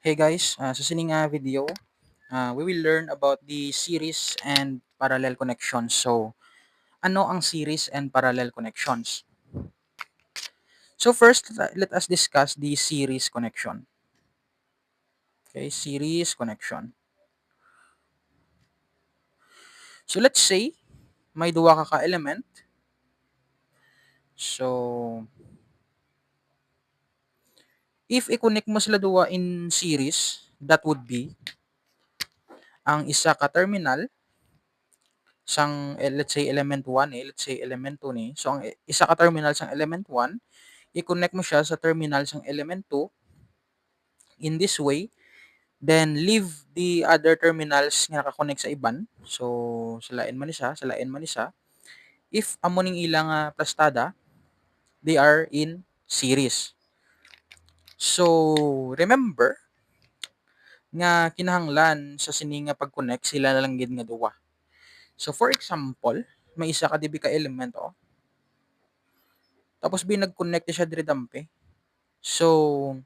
Hey guys, sa sining video, we will learn about the series and parallel connections. So, ano ang series and parallel connections? So first, let us discuss the series connection. Okay, series connection. So let's say may duwa ka element. So, if i-connect mo sila duwa in series, that would be ang isa ka terminal sang let's say element 1 let's say element 2 ni. So ang isa ka terminal sang element 1 i-connect mo siya sa terminal sang element 2 in this way, then leave the other terminals nga naka-connect sa iban. So, salain man ni siya, salain man ni siya. If amo ning ilang plastada, they are in series. So, remember nga kinahanglan sa sini nga pag-connect sila na lang gid nga duwa. So, for example, may isa ka dibi ka element tapos nag-connect siya diri dampe. So,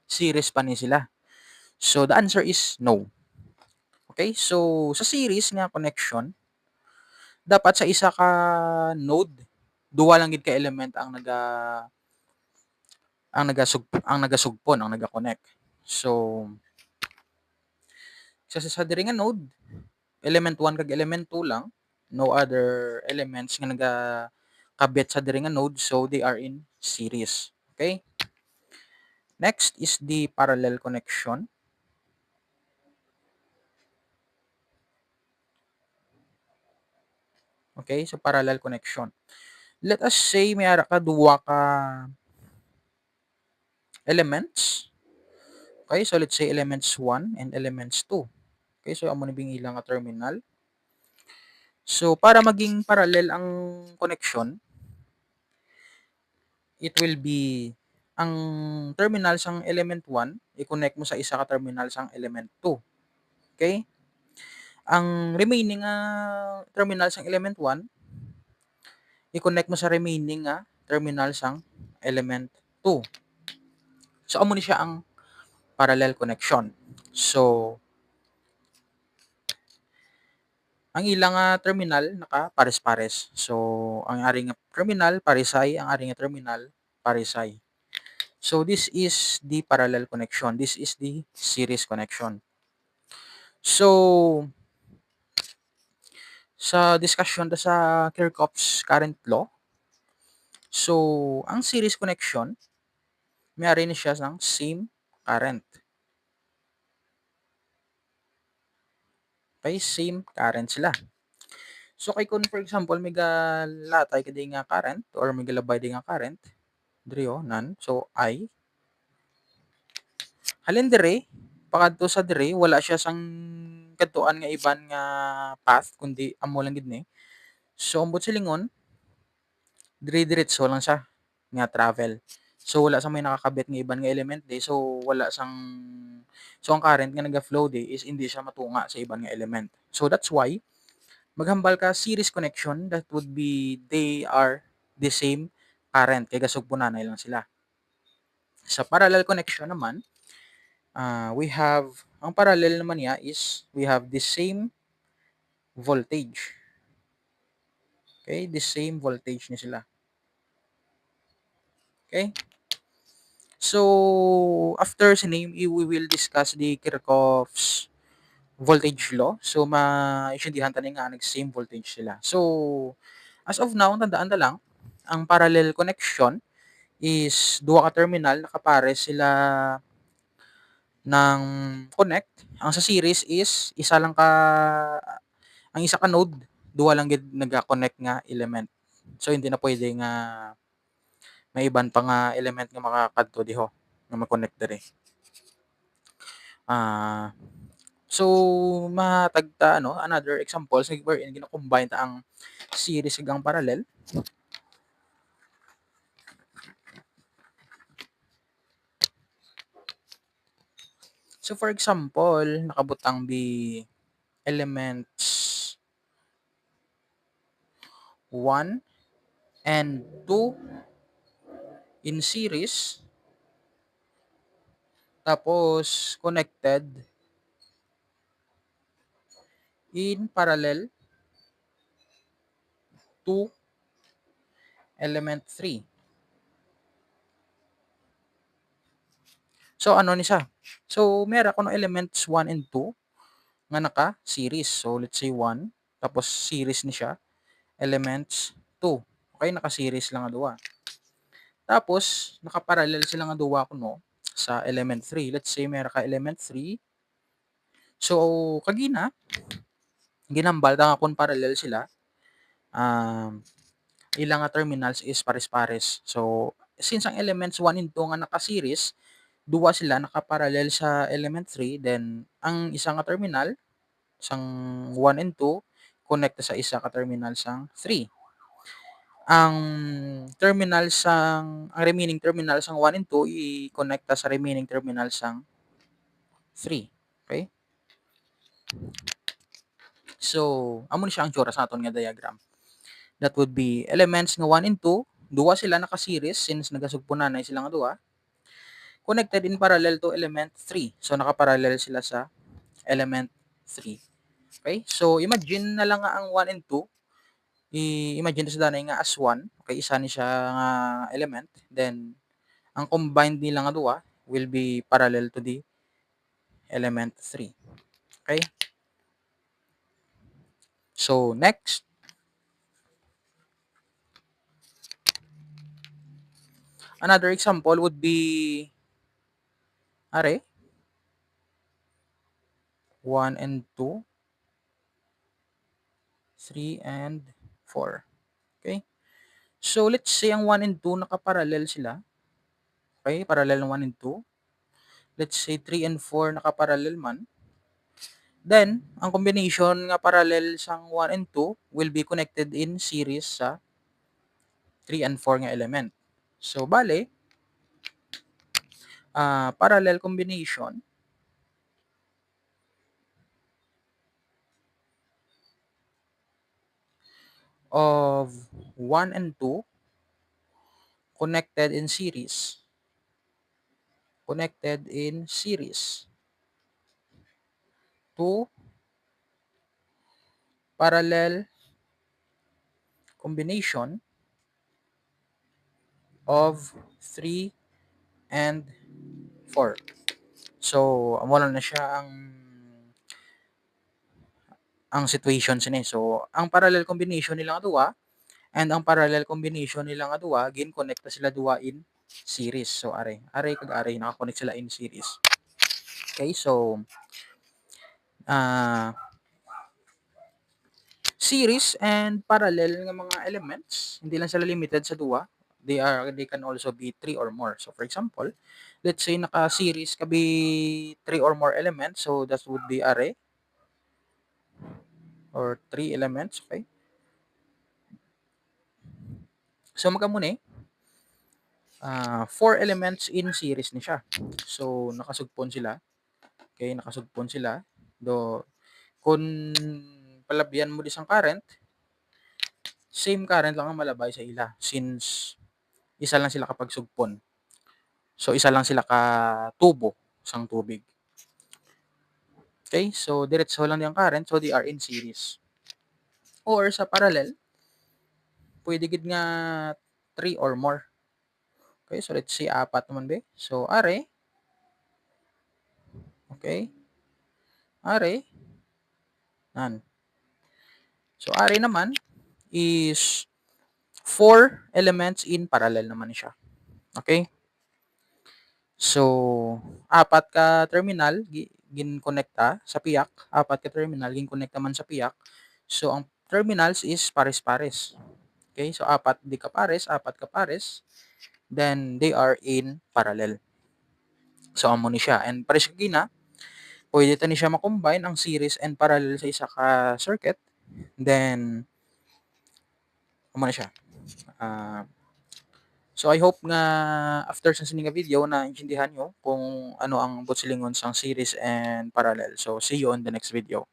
series pa ni sila. So, the answer is no. Okay? So, sa series nga connection, dapat sa isa ka node, duwa lang gid ka element ang nagasugpon, ang naga-connect. So, sa diri nga node, element 1 kag element 2 lang, no other elements nga nagakabit sa diri nga node, so they are in series. Okay? Next is the parallel connection. Okay, so parallel connection. Let us say may ara ka duwa ka elements. Okay, so let's say elements 1 and elements 2. Okay, so amo ni ilang nga terminal. So para maging parallel ang connection, it will be ang terminal sang element 1 i-connect mo sa isa ka terminal sang element 2. Okay? Ang remaining terminal sang element 1 i-connect mo sa remaining terminal sang element 2. So amo ni siya ang parallel connection. So ang ilang terminal naka pares-pares. So ang ari nga terminal paresay, ang ari nga terminal paresay. So this is the parallel connection. This is the series connection. So sa discussion sa Kirchhoff's current law, so ang series connection may ni siya sang same current. Okay, same current sila. So kay kung for example may latay kadi nga current or may galabay di nga current, diri none. So I halin diri pakadto sa diri wala siya sang kadtuan nga iban nga path kundi amo lang gid ni. So ambot silingon dire-diretso lang siya nga travel. So wala sa may nakakabit nga iban nga element di. So wala sang so ang current nga naga-flow di is hindi siya matunga sa iban nga element. So that's why maghambal ka series connection, that would be they are the same current kay gasugpunanay lang sila. Sa parallel connection naman, we have ang parallel naman niya is we have the same voltage. Okay, the same voltage ni sila. Okay? So, after sining, we will discuss the Kirchhoff's voltage law. So, maintindihan tani nga nag-same voltage sila. So, as of now, tandaan na lang, ang parallel connection is duwa ka terminal, nakapares sila ng connect. Ang sa series is isa lang ka ang isa ka node, duwa lang gid naga-connect nga element. So, hindi na pwede nga may iban pa nga element nga makakadto diho nga mag-connect diri. Ah, so matagta another example sa wherein gina-combine ta ang series kag ang parallel. So for example, nakabutang elements 1 and 2 in series. Tapos connected in parallel to element 3. So ano ni siya? So meron ako ng elements 1 and 2 nga naka-series. So let's say 1, tapos series ni siya, elements 2. Okay, naka-series lang nga duwa. Tapos naka-parallel sila nga duwa kuno sa element 3. Let's say meron ka element 3. So kagina ginambal ta nga kun parallel sila. Ilang nga terminals is pares-pares. So since ang elements 1 and 2 nga naka-series, duwa sila naka-parallel sa element 3, then ang isa nga terminal sang 1 and 2 connect sa isa ka terminal sang 3. Ang remaining terminal sang 1 and 2 i-connect sa remaining terminal sang 3. Okay? So, amo ni siya ang tsura sa aton nga diagram. That would be elements nga 1 and 2, duwa sila naka-series since nagasugpunanay sila nga duwa. Connected in parallel to element 3. So, nakaparallel sila sa element 3. Okay? So, imagine na lang nga ang 1 and 2. I-imagine sa danay nga as 1. Okay? Isa ni siya nga element. Then, ang combined nila nga duwa will be parallel to the element 3. Okay? So, next. Another example would be, are, 1 and 2, 3 and 4. Okay? So, let's say ang 1 and 2 nakaparallel sila. Okay? Parallel ng 1 and 2. Let's say 3 and 4 nakaparallel man. Then, ang combination nga parallel sang 1 and 2 will be connected in series sa 3 and 4 nga element. So, bale, parallel combination of 1 and 2 connected in series to parallel combination of 3 and 4. So, amo na siya ang situation sini. So, ang parallel combination nila nga duwa and ang parallel combination nila nga duwa gin-connect sila duwa in series. So, are kag are naka-connect sila in series. Okay, so series and parallel nga mga elements, hindi lang sila limited sa duwa. They can also be 3 or more. So for example, let's say naka-series kabi 3 or more elements, so that would be array or 3 elements, okay? So magkamuni, 4 elements in series ni siya. So nakasugpon sila. Okay, nakasugpon sila. Kung palabyan mo disang current, same current lang ang malabay sa ila since isa lang sila kapag sugpon. So isa lang sila ka tubo sang tubig. Okay, so diretso lang yung current, so they are in series. Or sa parallel, pwede gid nga 3 or more. Okay, so let's say apat naman be. So are, okay, are, nan. So are naman is 4 elements in parallel naman siya. Okay? So, apat ka terminal gin-konekta sa piyak, apat ka terminal gin-konekta man sa piyak. So, ang terminals is pares-pares. Okay? So, apat di ka pares, apat ka pares, then they are in parallel. So, amo ni siya. And pares gina, pwede ta ni siya makombine ang series and parallel sa isa ka circuit. Then, amo na siya. So I hope nga after sa sining nga video na intindihan nyo kung ano ang butsilingon sang series and parallel. So see you on the next video.